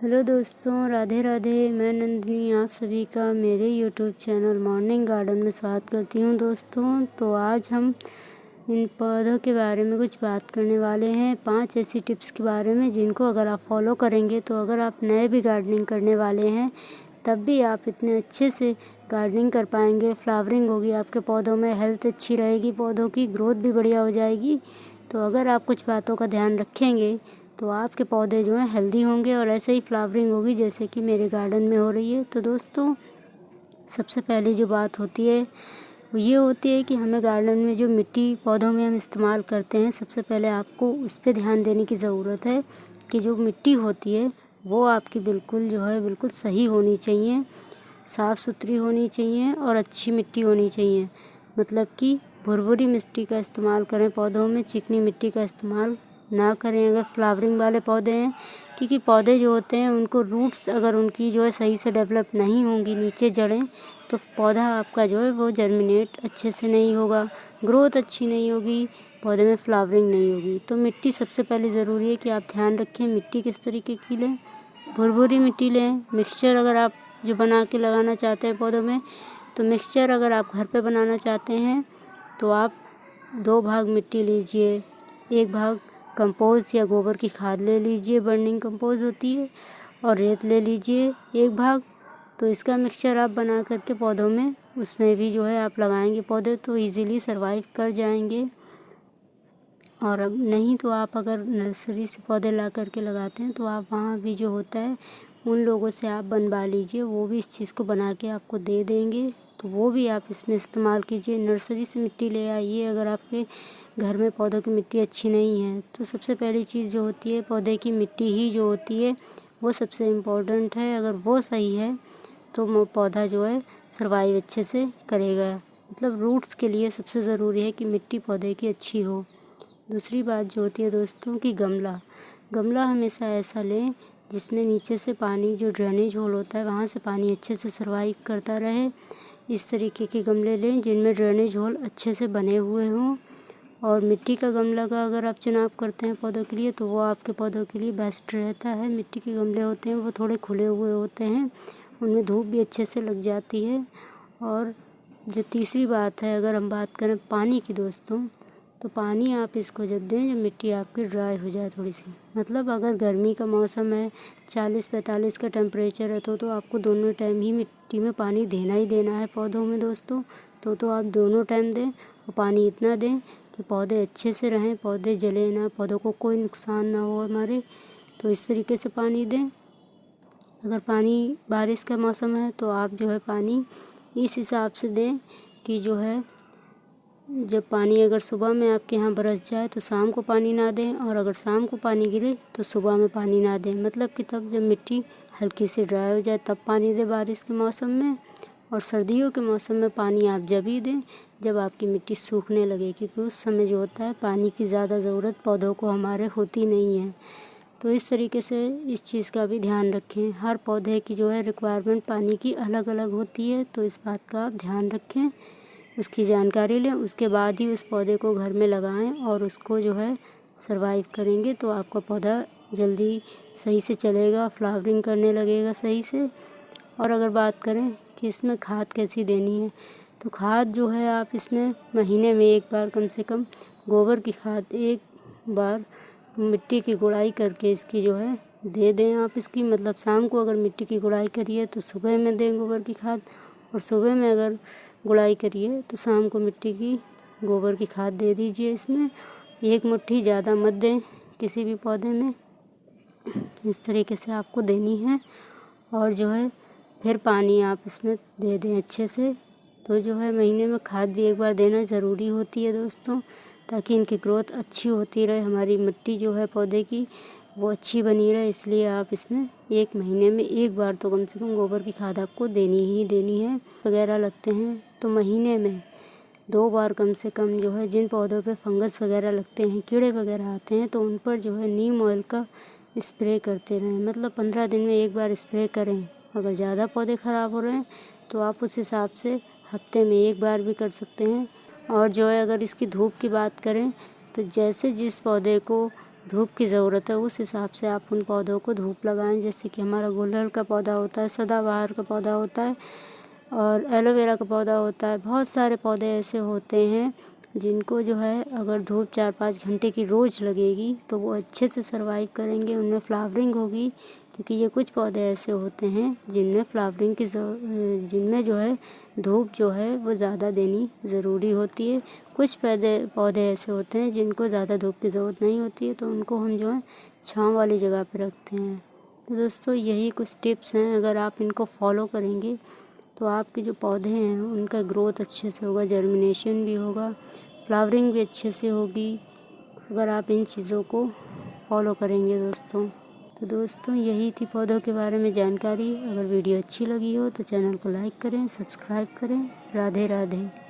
Hello दोस्तों, राधे राधे। मैं नंदिनी आप सभी का मेरे यूट्यूब चैनल मॉर्निंग गार्डन में स्वागत करती हूँ। दोस्तों, तो आज हम इन पौधों के बारे में कुछ बात करने वाले हैं, 5 ऐसी टिप्स के बारे में जिनको अगर आप फॉलो करेंगे तो अगर आप नए भी गार्डनिंग करने वाले हैं तब भी आप इतने अच्छे से गार्डनिंग कर पाएंगे। फ्लावरिंग होगी आपके पौधों में, हेल्थ अच्छी रहेगी, पौधों की ग्रोथ भी बढ़िया हो जाएगी। तो अगर आप कुछ बातों का ध्यान रखेंगे तो आपके पौधे जो हैं हेल्दी होंगे और ऐसे ही फ्लावरिंग होगी जैसे कि मेरे गार्डन में हो रही है। तो दोस्तों, सबसे पहली जो बात होती है वो ये होती है कि हमें गार्डन में जो मिट्टी पौधों में हम इस्तेमाल करते हैं, सबसे पहले आपको उस पर ध्यान देने की ज़रूरत है कि जो मिट्टी होती है वो आपकी बिल्कुल सही होनी चाहिए, साफ़ सुथरी होनी चाहिए और अच्छी मिट्टी होनी चाहिए। मतलब कि भुरभुरी मिट्टी का इस्तेमाल करें पौधों में, चिकनी मिट्टी का इस्तेमाल ना करें अगर फ्लावरिंग वाले पौधे हैं, क्योंकि पौधे जो होते हैं उनको रूट्स अगर उनकी जो है सही से डेवलप नहीं होंगी, नीचे जड़ें, तो पौधा आपका जो है वो जर्मिनेट अच्छे से नहीं होगा, ग्रोथ अच्छी नहीं होगी, पौधे में फ्लावरिंग नहीं होगी। तो मिट्टी सबसे पहले ज़रूरी है कि आप ध्यान रखें मिट्टी किस तरीके की लें। भुरभुरी मिट्टी लें। मिक्सचर अगर आप जो बना के लगाना चाहते हैं पौधों में, तो मिक्सचर अगर आप घर पे बनाना चाहते हैं तो आप 2 भाग मिट्टी लीजिए, 1 भाग कंपोस्ट या गोबर की खाद ले लीजिए, बर्निंग कंपोस्ट होती है, और रेत ले लीजिए 1 भाग। तो इसका मिक्सचर आप बना करके पौधों में उसमें भी जो है आप लगाएंगे पौधे तो इजीली सरवाइव कर जाएंगे। और अब नहीं तो आप अगर नर्सरी से पौधे ला करके लगाते हैं तो आप वहाँ भी जो होता है उन लोगों से आप बनवा लीजिए, वो भी इस चीज़ को बना के आपको दे देंगे, तो वो भी आप इसमें इस्तेमाल कीजिए। नर्सरी से मिट्टी ले आइए अगर आपके घर में पौधों की मिट्टी अच्छी नहीं है। तो सबसे पहली चीज़ जो होती है पौधे की मिट्टी ही जो होती है वो सबसे इम्पोर्टेंट है। अगर वो सही है तो वो पौधा जो है सर्वाइव अच्छे से करेगा। मतलब रूट्स के लिए सबसे ज़रूरी है कि मिट्टी पौधे की अच्छी हो। दूसरी बात जो होती है दोस्तों कि गमला हमेशा ऐसा लें जिसमें नीचे से पानी, जो ड्रेनेज होल होता है वहाँ से पानी अच्छे से सर्वाइव करता रहे। इस तरीके के गमले लें जिनमें ड्रेनेज होल अच्छे से बने हुए हों। और मिट्टी का गमला का अगर आप चुनाव करते हैं पौधों के लिए तो वो आपके पौधों के लिए बेस्ट रहता है। मिट्टी के गमले होते हैं वो थोड़े खुले हुए होते हैं, उनमें धूप भी अच्छे से लग जाती है। और जो तीसरी बात है, अगर हम बात करें पानी की दोस्तों, तो पानी आप इसको जब दें जब मिट्टी आपकी ड्राई हो जाए थोड़ी सी। मतलब अगर गर्मी का मौसम है, 40-45 का टेम्परेचर है, तो आपको दोनों टाइम ही मिट्टी में पानी देना ही देना है पौधों में दोस्तों। तो आप दोनों टाइम दें और पानी इतना दें कि पौधे अच्छे से रहें, पौधे जले ना, पौधों को कोई नुकसान ना हो हमारे। तो इस तरीके से पानी दें। अगर पानी बारिश का मौसम है तो आप जो है पानी इस हिसाब से दें कि जो है जब पानी अगर सुबह में आपके यहाँ बरस जाए तो शाम को पानी ना दें, और अगर शाम को पानी गिरे तो सुबह में पानी ना दें। मतलब कि तब जब मिट्टी हल्की सी ड्राई हो जाए तब पानी दें बारिश के मौसम में। और सर्दियों के मौसम में पानी आप जब ही दें जब आपकी मिट्टी सूखने लगे, क्योंकि उस समय जो होता है पानी की ज़्यादा ज़रूरत पौधों को हमारे होती नहीं है। तो इस तरीके से इस चीज़ का भी ध्यान रखें। हर पौधे की जो है रिक्वायरमेंट पानी की अलग अलग होती है, तो इस बात का आप ध्यान रखें, उसकी जानकारी लें, उसके बाद ही उस पौधे को घर में लगाएं और उसको जो है सरवाइव करेंगे तो आपका पौधा जल्दी सही से चलेगा, फ्लावरिंग करने लगेगा सही से। और अगर बात करें कि इसमें खाद कैसी देनी है, तो खाद जो है आप इसमें महीने में 1 बार कम से कम गोबर की खाद 1 बार मिट्टी की गुड़ाई करके इसकी जो है दे दें आप इसकी। मतलब शाम को अगर मिट्टी की गुड़ाई करिए तो सुबह में दें गोबर की खाद, और सुबह में अगर गुड़ाई करिए तो शाम को मिट्टी की गोबर की खाद दे दीजिए। इसमें 1 मुट्ठी ज़्यादा मत दें किसी भी पौधे में, इस तरीके से आपको देनी है। और जो है फिर पानी आप इसमें दे दें अच्छे से। तो जो है महीने में खाद भी 1 बार देना ज़रूरी होती है दोस्तों, ताकि इनकी ग्रोथ अच्छी होती रहे, हमारी मिट्टी जो है पौधे की वो अच्छी बनी रहे। इसलिए आप इसमें 1 महीने में 1 बार तो कम से कम गोबर की खाद आपको देनी ही देनी है। वगैरह लगते हैं तो महीने में 2 बार कम से कम जो है, जिन पौधों पे फंगस वगैरह लगते हैं, कीड़े वगैरह आते हैं, तो उन पर जो है नीम ऑयल का स्प्रे करते रहें। मतलब 15 दिन में 1 बार स्प्रे करें। अगर ज़्यादा पौधे ख़राब हो रहे हैं तो आप उस हिसाब से हफ्ते में 1 बार भी कर सकते हैं। और जो है अगर इसकी धूप की बात करें तो जैसे जिस पौधे को धूप की ज़रूरत है उस हिसाब से आप उन पौधों को धूप लगाएं। जैसे कि हमारा गुड़हल का पौधा होता है, सदाबहार का पौधा होता है और एलोवेरा का पौधा होता है। बहुत सारे पौधे ऐसे होते हैं जिनको जो है अगर धूप 4-5 घंटे की रोज़ लगेगी तो वो अच्छे से सर्वाइव करेंगे, उनमें फ्लावरिंग होगी। क्योंकि ये कुछ पौधे ऐसे होते हैं जिनमें फ्लावरिंग की जिनमें जो है धूप जो है वो ज़्यादा देनी ज़रूरी होती है। कुछ पौधे ऐसे होते हैं जिनको ज़्यादा धूप की ज़रूरत नहीं होती है, तो उनको हम जो है छाँव वाली जगह पे रखते हैं। तो दोस्तों यही कुछ टिप्स हैं, अगर आप इनको फॉलो करेंगे तो आपके जो पौधे हैं उनका ग्रोथ अच्छे से होगा, जर्मिनेशन भी होगा, फ्लावरिंग भी अच्छे से होगी, अगर आप इन चीज़ों को फॉलो करेंगे दोस्तों। तो दोस्तों यही थी पौधों के बारे में जानकारी। अगर वीडियो अच्छी लगी हो तो चैनल को लाइक करें, सब्सक्राइब करें। राधे राधे।